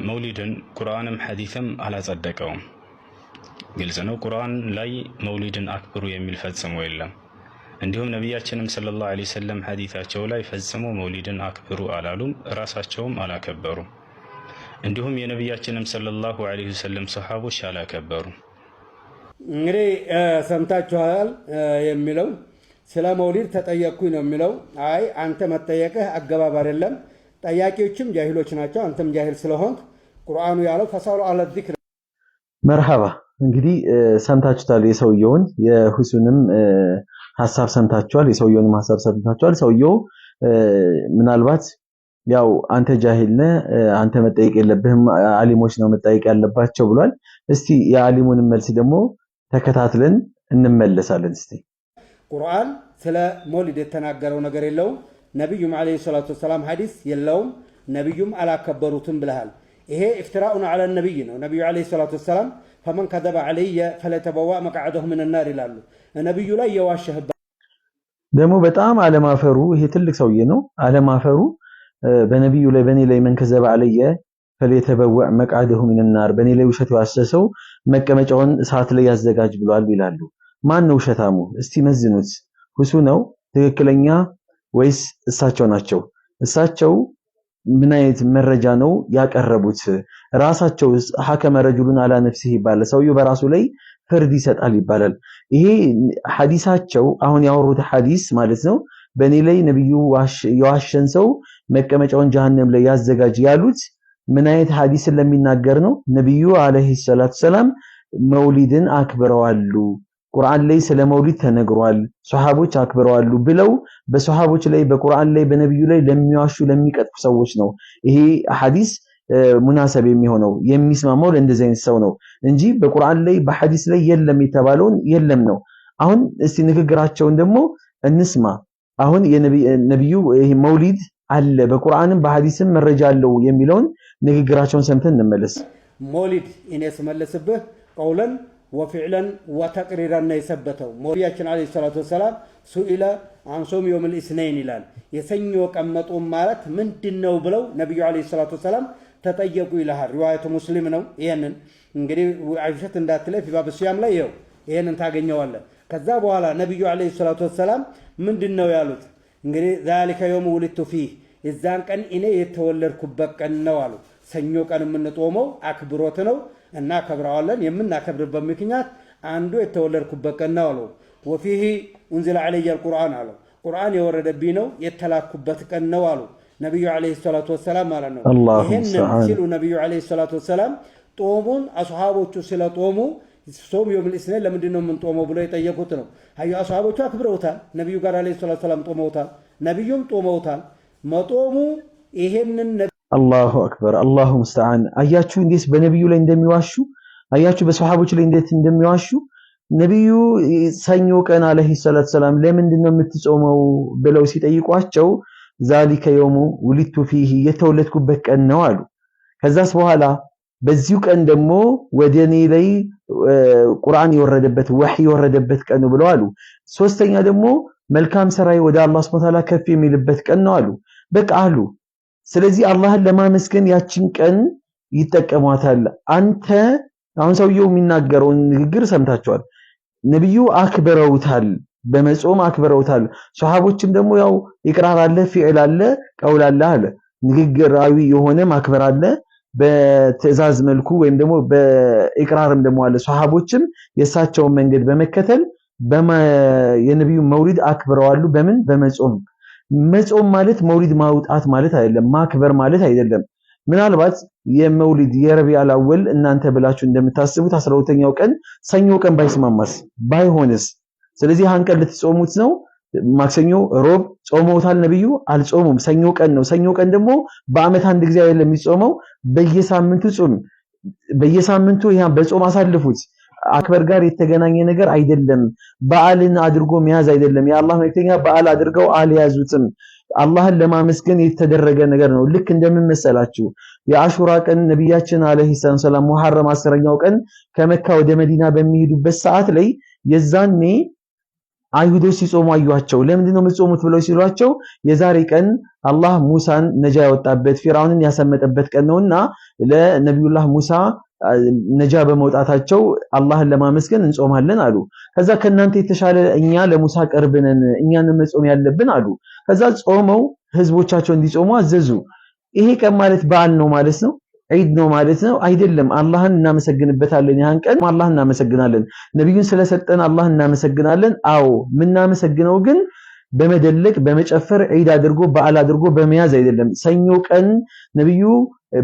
መውሊድን ቁርአንም ሐዲስም አላጸደቀውም። ግልጽ ነው። ቁርአን ላይ መውሊድን አክብሩ የሚል ፈጽሞ የለም። እንዲሁም ነቢያችንም ሰለላሁ ዐለይሂ ወሰለም ሐዲታቸው ላይ ፈጽሞ መውሊድን አክብሩ አላሉም፣ ራሳቸውም አላከበሩም። እንዲሁም የነቢያችንም ሰለላሁ ዐለይሂ ወሰለም ሰሃቦች አላከበሩም። እንግዲህ ሰምታችኋል የሚለው ስለ መውሊድ ተጠየቅኩኝ ነው የሚለው። አይ አንተ መጠየቅህ አገባብ አይደለም፣ ጠያቂዎችም ጃሂሎች ናቸው፣ አንተም ጃሂል ስለሆንክ ቁርአኑ ያለው ፈሳሉ አለ ዚክር። መርሐባ። እንግዲህ ሰምታችኋል የሰውየውን የሁሱንም ሐሳብ ሰምታችኋል፣ የሰውየውንም ሐሳብ ሰምታችኋል። ሰውየው ምናልባት ያው አንተ ጃሂል ነህ፣ አንተ መጠየቅ የለብህም፣ አሊሞች ነው መጠየቅ ያለባቸው ብሏል። እስቲ የአሊሙን መልስ ደግሞ ተከታትለን እንመለሳለን። እስቲ ቁርአን ስለ መውሊድ የተናገረው ነገር የለውም፣ ነብዩም አለይሂ ሰላቱ ወሰላም ሐዲስ የለውም፣ ነብዩም አላከበሩትም ብለሃል። ይሄ ኢፍትራኡን ዐለ ነብይ ነው። ነብዩ አለይሂ ሰላቱ ወሰላም ፈመን ከዘበ ዐለይየ ፈለተበዋ መቅዐደሁ ሚነ ናር ይላሉ። ነብዩ ላይ የዋሸህበት ደግሞ በጣም አለማፈሩ፣ ይሄ ትልቅ ሰውዬ ነው። አለማፈሩ በነብዩ ላይ በኔ ላይ መን ከዘበ ዐለይየ ፈለተበዋ መቅዐደሁ ሚነ ናር፣ በኔ ላይ ውሸት ያሰሰው መቀመጫውን እሳት ላይ ያዘጋጅ ብሏል ይላሉ። ማን ነው ውሸታሙ? እስቲ መዝኑት። ሁሱ ነው ትክክለኛ ወይስ እሳቸው ናቸው? እሳቸው ምን አይነት መረጃ ነው ያቀረቡት? ራሳቸው ሐከመ ረጁሉን አላ ነፍሲሂ ይባላል። ሰውየው በራሱ ላይ ፍርድ ይሰጣል ይባላል። ይሄ ሐዲሳቸው አሁን ያወሩት ሐዲስ ማለት ነው። በእኔ ላይ ነብዩ የዋሸን ሰው መቀመጫውን ጀሃነም ላይ ያዘጋጅ ያሉት ምን አይነት ሐዲስን ለሚናገር ነው? ነብዩ አለይሂ ሰላቱ ሰላም መውሊድን አክብረዋሉ፣ ቁርአን ላይ ስለ መውሊድ ተነግሯል፣ ሱሐቦች አክብረዋሉ ብለው በሱሐቦች ላይ በቁርአን ላይ በነብዩ ላይ ለሚዋሹ ለሚቀጥፉ ሰዎች ነው ይሄ ሐዲስ ሙናሰብ የሚሆነው የሚስማማው ለእንደዚህ አይነት ሰው ነው እንጂ በቁርአን ላይ በሐዲስ ላይ የለም የተባለውን የለም ነው። አሁን እስቲ ንግግራቸውን ደግሞ እንስማ። አሁን የነብዩ ይሄ መውሊድ አለ በቁርአንም በሐዲስም መረጃ አለው የሚለውን ንግግራቸውን ሰምተን እንመለስ። መውሊድ እኔ ስመለስብህ ቀውለን ወፊዕለን ወተቅሪራን ነው የሰበተው። ነቢያችን አለይሂ ሰላቱ ወሰላም ሱኢለ አን ሶም የውመል ኢስነይን ይላል። የሰኞ ቀን መጾም ማለት ምንድነው ብለው ነብዩ አለይሂ ሰላቱ ወሰላም ተጠየቁ ይላል። ሪዋያቱ ሙስሊም ነው። ይሄንን እንግዲህ አይሸት እንዳትለይ ፊባብ ሲያም ላይ ይኸው ይሄንን ታገኘዋለህ። ከዛ በኋላ ነብዩ አለይሂ ሰላቱ ወሰላም ምንድነው ያሉት? እንግዲህ ذلك يوم ولدت فيه የዛን ቀን እኔ የተወለድኩበት ቀን ነው አሉ። ሰኞ ቀን የምንጦመው አክብሮት ነው እና ከብራዋለን የምናከብርበት ምክንያት አንዱ የተወለድኩበት ቀን ነው አሉ። ወፊሂ እንዝለ ዐለየ አልቁርአን አሉ። ቁርአን የወረደብኝ ነው የተላኩበት ቀን ነው አሉ ነብዩ አለይሂ ሰላቱ ወሰላም ማለት ነው። ይሄንን ሲሉ ነብዩ አለይሂ ሰላቱ ወሰላም ጦሙን አስሐቦቹ ስለጦሙ ሶም የውመል ኢስነይን ለምንድን ነው የምንጦመው ብሎ የጠየቁት ነው። አዩ አስሐቦቹ አክብረውታል፣ ነብዩ ጋር አለይሂ ሰላቱ ወሰላም ጦመውታል፣ ነብዩም ጦመውታል። መጦሙ ይሄንን አላሁ አክበር አላሁ ሙስተዓን። አያችሁ እንዴት በነብዩ ላይ እንደሚዋሹ፣ አያችሁ በሰሃቦች ላይ እንዴት እንደሚዋሹ። ነብዩ ሰኞ ቀን አለይሂ ሰላቱ ሰላም ለምንድን ነው የምትጾመው ብለው ሲጠይቋቸው ዛሊከ የውሙ ውሊድቱ ፊሂ የተወለድኩበት ቀን ነው አሉ። ከዛስ በኋላ በዚሁ ቀን ደግሞ ወደኔ ላይ ቁርአን የወረደበት ወህይ የወረደበት ቀን ነው ብለው አሉ። ሶስተኛ ደግሞ መልካም ሰራይ ወደ አላህ Subhanahu Wa Ta'ala ከፍ የሚልበት ቀን ነው አሉ። በቃ አሉ። ስለዚህ አላህን ለማመስገን ያችን ቀን ይጠቀሟታል። አንተ አሁን ሰውየው የሚናገረውን ንግግር ሰምታችኋል። ነብዩ አክብረውታል፣ በመጾም አክብረውታል። ሱሐቦችም ደግሞ ያው ኢቅራር አለ፣ ፊዕል አለ፣ ቀውል አለ አለ። ንግግራዊ የሆነ ማክበር አለ በትዕዛዝ መልኩ ወይም ደግሞ በኢቅራርም ደግሞ አለ። ሱሐቦችም የሳቸውን መንገድ በመከተል የነብዩ መውሊድ አክብረዋሉ። በምን? በመጾም። መጾም ማለት መውሊድ ማውጣት ማለት አይደለም፣ ማክበር ማለት አይደለም። ምናልባት የመውሊድ የረቢዑል አወል እናንተ ብላችሁ እንደምታስቡት 12ኛው ቀን ሰኞ ቀን ባይስማማስ ባይሆንስ? ስለዚህ አንቀል ልትጾሙት ነው። ማክሰኞ ሮብ ጾመውታል ነብዩ? አልጾሙም። ሰኞ ቀን ነው። ሰኞ ቀን ደግሞ በአመት አንድ ጊዜ አይደለም የሚጾመው፣ በየሳምንቱ ጾም። በየሳምንቱ ያን በጾም አሳልፉት። አክበር ጋር የተገናኘ ነገር አይደለም። በዓልን አድርጎ መያዝ አይደለም። የአላህ መልእክተኛ በዓል አድርገው አልያዙትም። አላህን ለማመስገን የተደረገ ነገር ነው። ልክ እንደምን መሰላችሁ? የአሹራ ቀን ነብያችን አለይሂ ሰላም ሙሐረም 10ኛው ቀን ከመካ ወደ መዲና በሚሄዱበት ሰዓት ላይ የዛኔ አይሁዶች ሲጾሙ አዩዋቸው። ለምንድነው የምትጾሙት ብለው ሲሏቸው የዛሬ ቀን አላህ ሙሳን ነጃ ያወጣበት ፊርዓውንን ያሰመጠበት ቀን ነውና ለነብዩላህ ሙሳ ነጃ በመውጣታቸው አላህን ለማመስገን እንጾማለን አሉ። ከዛ ከናንተ የተሻለ እኛ ለሙሳ ቀርበነን እኛን መጾም ያለብን አሉ። ከዛ ጾመው ህዝቦቻቸው እንዲጾሙ አዘዙ። ይሄ ቀን ማለት በዓል ነው ማለት ነው? ዒድ ነው ማለት ነው? አይደለም። አላህን እናመሰግንበታለን። ያን ቀን አላህን እናመሰግናለን። ነብዩን ስለሰጠን አላህን እናመሰግናለን። አዎ ምናመሰግነው ግን በመደለቅ በመጨፈር ዒድ አድርጎ በዓል አድርጎ በመያዝ አይደለም። ሰኞ ቀን ነብዩ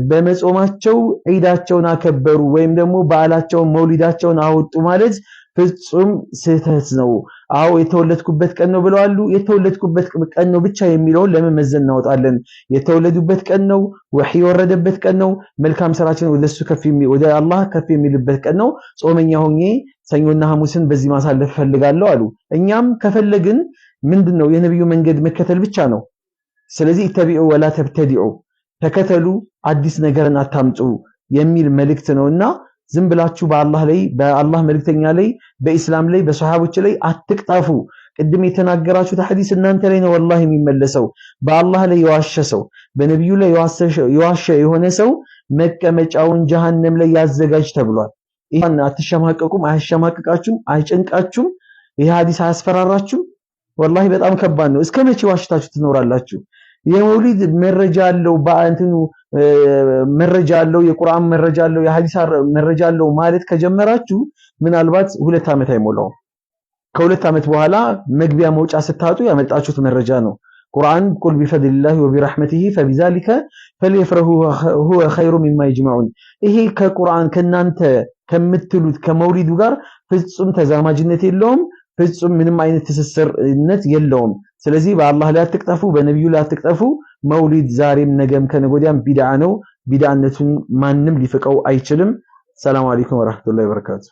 በመጾማቸው ዒዳቸውን አከበሩ ወይም ደግሞ በዓላቸውን መውሊዳቸውን አወጡ ማለት ፍጹም ስህተት ነው። አዎ የተወለድኩበት ቀን ነው ብለዋል። የተወለድኩበት ቀን ነው ብቻ የሚለውን ለመመዘን እናወጣለን። የተወለዱበት ቀን ነው፣ ወህይ የወረደበት ቀን ነው፣ መልካም ስራችን ወደ አላህ ከፍ የሚልበት ቀን ነው። ጾመኛ ሆኜ ሰኞና ሐሙስን በዚህ ማሳለፍ ፈልጋለሁ አሉ። እኛም ከፈለግን ምንድነው የነብዩ መንገድ መከተል ብቻ ነው። ስለዚህ ተቢዑ ወላ ተብተዲዑ፣ ተከተሉ አዲስ ነገርን አታምጡ የሚል መልእክት ነውና ዝም ብላችሁ በአላህ ላይ በአላህ መልእክተኛ ላይ በእስላም ላይ በሰሃቦች ላይ አትቅጣፉ። ቅድም የተናገራችሁት ሐዲስ እናንተ ላይ ነው ወላሂ የሚመለሰው። በአላህ ላይ የዋሸ ሰው በነብዩ ላይ የዋሸ የሆነ ሰው መቀመጫውን ጀሃነም ላይ ያዘጋጅ ተብሏል። ይሄን አትሸማቀቁም፣ አያሸማቅቃችሁም፣ አይጨንቃችሁም? ይሄ ሐዲስ አያስፈራራችሁም? ወላሂ በጣም ከባድ ነው። እስከ መቼ ዋሽታችሁ ትኖራላችሁ? የመውሊድ መረጃ አለው በአንተኑ መረጃ አለው የቁርአን መረጃ አለው የሐዲስ መረጃ አለው ማለት ከጀመራችሁ ምናልባት 2 ዓመት አይሞላው። ከ2 ዓመት በኋላ መግቢያ መውጫ ስታጡ ያመጣችሁት መረጃ ነው። ቁርአን ቁል ቢፈድሊላሂ ወቢረህመቲሂ ፈቢዛሊከ ፈሊፍረሁ ሁወ ኸይሩ ሚማ ይጅመዑን። ይሄ ከቁርአን ከናንተ ከምትሉት ከመውሊዱ ጋር ፍጹም ተዛማጅነት የለውም። ፍጹም ምንም አይነት ትስስርነት የለውም። ስለዚህ በአላህ ላይ አትቅጠፉ፣ በነብዩ ላይ አትቅጠፉ። መውሊድ ዛሬም ነገም ከነገወዲያም ቢድዓ ነው። ቢድዓነቱን ማንም ሊፈቀው አይችልም። ሰላም አለይኩም ወራህመቱላሂ ወበረካቱ።